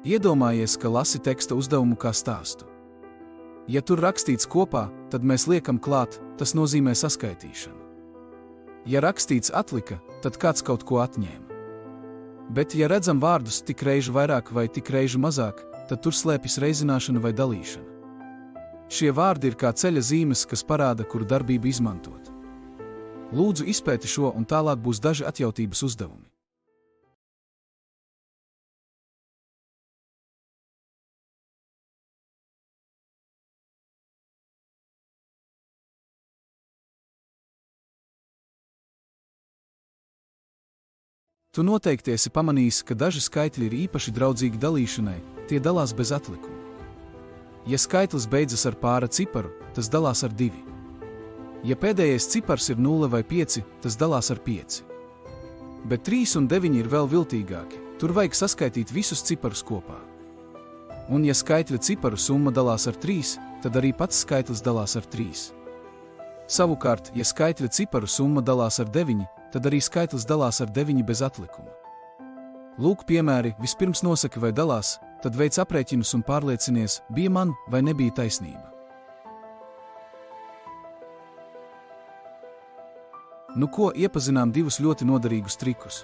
Iedomājies, ka lasi teksta uzdevumu kā stāstu. Ja tur rakstīts kopā, tad mēs liekam klāt, tas nozīmē saskaitīšanu. Ja rakstīts atlika, tad kāds kaut ko atņēma. Bet ja redzam vārdus tik reižu vairāk vai tik reižu mazāk, tad tur slēpjas reizināšana vai dalīšana. Šie vārdi ir kā ceļa zīmes, kas parāda, kuru darbību izmantot. Lūdzu izpēti šo un tālāk būs daži atjautības uzdevumi. Tu noteikti esi pamanījis, ka daži skaitļi ir īpaši draudzīgi dalīšanai, tie dalās bez atlikuma. Ja skaitlis beidzas ar pāra ciparu, tas dalās ar 2. Ja pēdējais cipars ir 0 vai 5, tas dalās ar 5. Bet 3 un 9 ir vēl viltīgāki, tur vajag saskaitīt visus ciparus kopā. Un ja skaitļa ciparu summa dalās ar 3, tad arī pats skaitlis dalās ar 3. Savukārt, ja skaitļa ciparu summa dalās ar 9, tad arī skaitlis dalās ar 9 bez atlikuma. Lūk piemēri, vispirms nosaki, vai dalās, tad veic aprēķinus un pārliecinies, bija man vai nebija taisnība. Nu ko, iepazinām divus ļoti noderīgus trikus.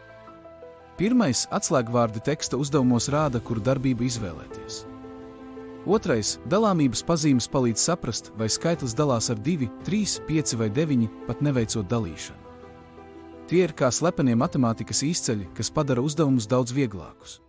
Pirmais, atslēgvārdi teksta uzdevumos rāda, kuru darbību izvēlēties. Otrais, dalāmības pazīmes palīdz saprast, vai skaitlis dalās ar 2, 3, 5 vai 9, pat neveicot dalīšanu. Tie ir kā slepenie matemātikas izceļi, kas padara uzdevumus daudz vieglākus.